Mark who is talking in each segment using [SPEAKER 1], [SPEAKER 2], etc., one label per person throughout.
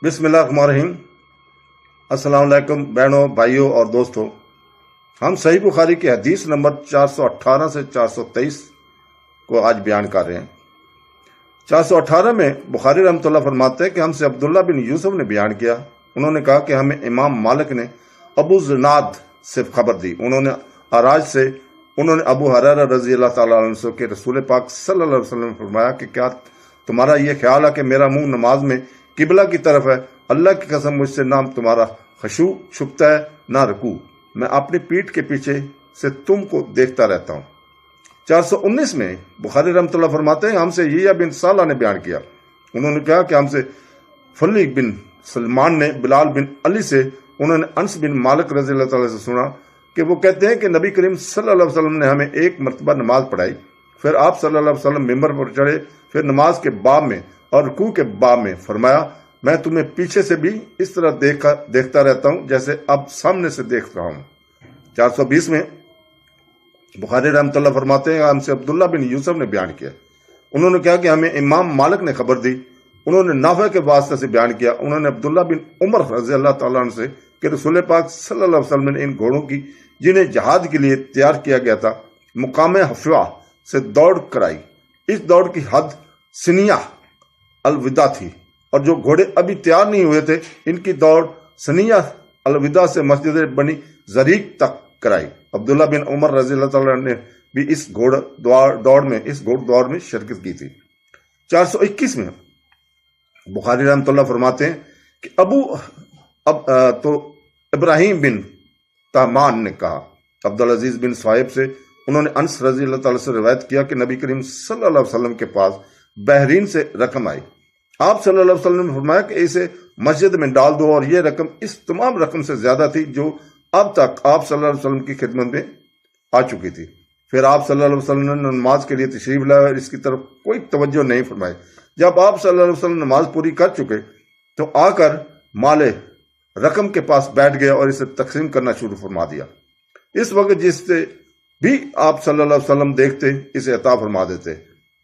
[SPEAKER 1] بسم اللہ الرحمن الرحیم۔ السلام علیکم بہنوں، بھائیوں اور دوستوں۔ ہم صحیح بخاری کی حدیث نمبر 418 سے 423 کو آج بیان کر رہے ہیں۔ 418 میں بخاری رحمۃ اللہ فرماتے ہیں کہ ہم سے عبداللہ بن یوسف نے بیان کیا، انہوں نے کہا کہ ہمیں امام مالک نے ابو زناد سے خبر دی، انہوں نے اراج سے ابو ہریرہ رضی اللہ تعالیٰ عنہ سے کہ رسول پاک صلی اللہ علیہ وسلم نے فرمایا کہ کیا تمہارا یہ خیال ہے کہ میرا منہ نماز میں قبلہ کی طرف ہے؟ اللہ کی قسم مجھ سے نہ تمہارا خشوع چھپتا ہے نہ رکوع، میں اپنی پیٹھ کے پیچھے سے تم کو دیکھتا رہتا ہوں۔ 419 میں بخاری رحمۃ اللہ فرماتے ہیں ہم سے یحییٰ بن صالح نے بیان کیا، انہوں نے کہا کہ ہم سے فلی بن سلمان نے بلال بن علی سے، انہوں نے انس بن مالک رضی اللہ تعالیٰ سے سنا کہ وہ کہتے ہیں کہ نبی کریم صلی اللہ علیہ وسلم نے ہمیں ایک مرتبہ نماز پڑھائی، پھر آپ صلی اللہ علیہ وسلم ممبر پر چڑھے، پھر نماز کے باب میں اور رکوع کے باب میں فرمایا میں تمہیں پیچھے سے بھی اس طرح دیکھتا رہتا ہوں جیسے اب سامنے سے دیکھ رہا ہوں۔ 420 میں بخاری رحمۃ اللہ فرماتے ہیں ہم سے عبداللہ بن یوسف نے بیان کیا، انہوں نے کہا کہ ہمیں امام مالک نے خبر دی، انہوں نے نافع کے واسطے سے بیان کیا، انہوں نے عبداللہ بن عمر رضی اللہ تعالیٰ عنہ سے کہ رسول پاک صلی اللہ علیہ وسلم نے ان گھوڑوں کی جنہیں جہاد کے لیے تیار کیا گیا تھا مقام حفوا سے دوڑ کرائی، اس دوڑ کی حد سنیہ الوداع تھی، اور جو گھوڑے ابھی تیار نہیں ہوئے تھے ان کی دوڑ سنیہ الوداع سے مسجد بنی زریق تک کرائی۔ عبداللہ بن عمر رضی اللہ تعالیٰ نے بھی اس گھوڑ دوڑ میں شرکت کی تھی۔ 421 میں بخاری رحمۃ اللہ فرماتے ہیں کہ ابراہیم بن تہمان نے کہا عبدالعزیز بن صہیب سے، انہوں نے انس رضی اللہ تعالیٰ سے روایت کیا کہ نبی کریم صلی اللہ علیہ وسلم کے پاس بحرین سے رقم آئی، آپ صلی اللہ علیہ وسلم نے فرمایا کہ اسے مسجد میں ڈال دو، اور یہ رقم اس تمام رقم سے زیادہ تھی جو اب تک آپ صلی اللہ علیہ وسلم کی خدمت میں آ چکی تھی۔ پھر آپ صلی اللہ علیہ وسلم نے نماز کے لیے تشریف لائے اور اس کی طرف کوئی توجہ نہیں فرمائی۔ جب آپ صلی اللہ علیہ وسلم نماز پوری کر چکے تو آ کر مال رقم کے پاس بیٹھ گئے اور اسے تقسیم کرنا شروع فرما دیا۔ اس وقت جس سے بھی آپ صلی اللہ علیہ وسلم دیکھتے اسے عطا فرما دیتے۔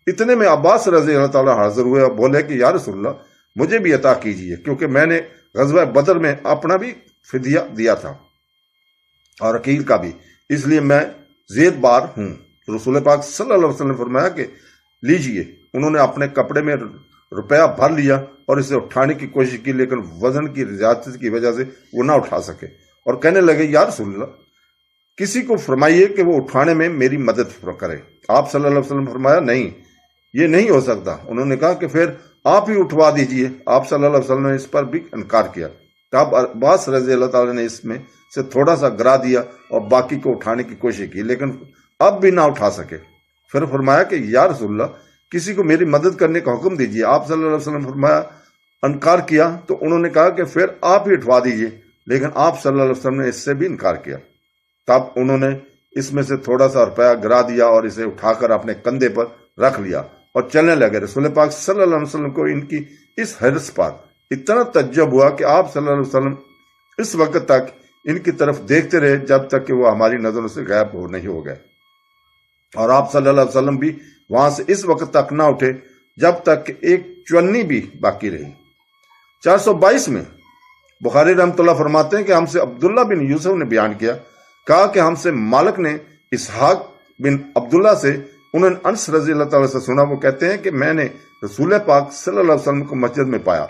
[SPEAKER 1] اتنے میں عباس رضی اللہ تعالیٰ حاضر ہوئے اور بولے کہ یا رسول اللہ مجھے بھی عطا کیجیے، کیونکہ میں نے غزوہ بدر میں اپنا بھی فدیہ دیا تھا اور عقیل کا بھی، اس لیے میں زید بار ہوں۔ رسول پاک صلی اللہ علیہ وسلم نے فرمایا کہ لیجیے۔ انہوں نے اپنے کپڑے میں روپیہ بھر لیا اور اسے اٹھانے کی کوشش کی، لیکن وزن کی زیادتی کی وجہ سے وہ نہ اٹھا سکے اور کہنے لگے یا رسول اللہ کسی کو فرمائیے کہ وہ اٹھانے میں میری مدد کرے۔ آپ صلی اللہ علیہ وسلم نے فرمایا نہیں، یہ نہیں ہو سکتا۔ انہوں نے کہا کہ پھر آپ ہی اٹھوا دیجئے۔ آپ صلی اللہ علیہ وسلم نے اس پر بھی انکار کیا۔ تب عباس رضی اللہ تعالیٰ نے اس میں سے تھوڑا سا گرا دیا اور باقی کو اٹھانے کی کوشش کی، لیکن اب بھی نہ اٹھا سکے۔ پھر فرمایا کہ یا رسول اللہ کسی کو میری مدد کرنے کا حکم دیجیے۔ آپ صلی اللہ علیہ وسلم نے فرمایا انکار کیا تو انہوں نے کہا کہ پھر آپ ہی اٹھوا دیجئے، لیکن آپ صلی اللہ علیہ وسلم نے اس سے بھی انکار کیا۔ تب انہوں نے اس میں سے تھوڑا سا روپیہ گرا دیا اور اسے اٹھا کر اپنے کندھے پر رکھ لیا اور چلنے لگے۔ رسول پاک صلی اللہ علیہ وسلم کو ان کی اس حرص پر اتنا تعجب ہوا کہ آپ صلی اللہ علیہ وسلم اس وقت تک ان کی طرف دیکھتے رہے جب تک کہ وہ ہماری نظروں سے غائب نہیں ہو گئے، اور آپ صلی اللہ علیہ وسلم بھی وہاں سے اس وقت تک نہ اٹھے جب تک کہ ایک چونی بھی باقی رہی۔ 422 میں بخاری رحمۃ اللہ فرماتے ہیں کہ ہم سے عبداللہ بن یوسف نے بیان کیا، کہا کہ ہم سے مالک نے اسحاق بن عبداللہ سے، انہوں نے انس رضی اللہ تعالیٰ سے سنا، وہ کہتے ہیں کہ میں نے رسول پاک صلی اللہ علیہ وسلم کو مسجد میں پایا،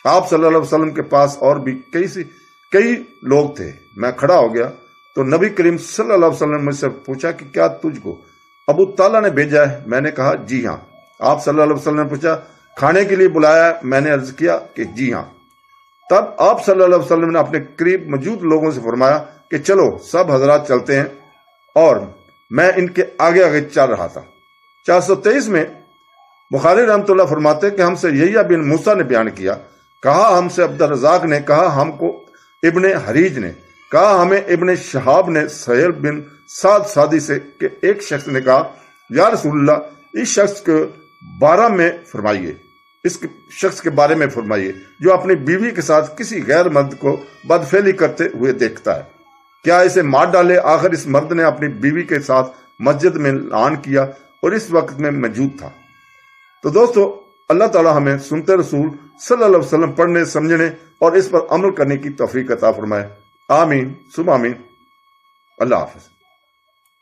[SPEAKER 1] آپ صلی اللہ علیہ وسلم کے پاس اور بھی کئی لوگ تھے، میں کھڑا ہو گیا تو نبی کریم صلی اللہ علیہ وسلم نے مجھ سے پوچھا کہ کیا تجھ کو ابو طالع نے بھیجا ہے؟ میں نے کہا جی ہاں۔ آپ صلی اللہ علیہ وسلم نے پوچھا کھانے کے لیے بلایا ہے؟ میں نے عرض کیا کہ جی ہاں۔ تب آپ صلی اللہ علیہ وسلم نے اپنے قریب موجود لوگوں سے فرمایا کہ چلو سب حضرات چلتے ہیں، اور میں ان کے آگے آگے چل رہا تھا۔ 423 میں بخاری رحمۃ اللہ فرماتے کہ ہم سے یحییٰ بن موسیٰ نے بیان کیا، کہا ہم سے عبدالرزاق نے، کہا ہم کو ابن حریج نے، کہا ہمیں ابن شہاب نے سہیل بن سعد سعدی سے کہ ایک شخص نے کہا یا رسول اللہ اس شخص کے بارے میں فرمائیے، اس شخص کے بارے میں فرمائیے جو اپنی بیوی کے ساتھ کسی غیر مرد کو بدفعلی کرتے ہوئے دیکھتا ہے، کیا اسے مار ڈالے؟ آخر اس مرد نے اپنی بیوی کے ساتھ مسجد میں اعلان کیا اور اس وقت میں موجود تھا۔ تو دوستو اللہ تعالیٰ ہمیں سنتے رسول صلی اللہ علیہ وسلم پڑھنے سمجھنے اور اس پر عمل کرنے کی توفیق عطا فرمائے. آمین ثم آمین. اللہ حافظ.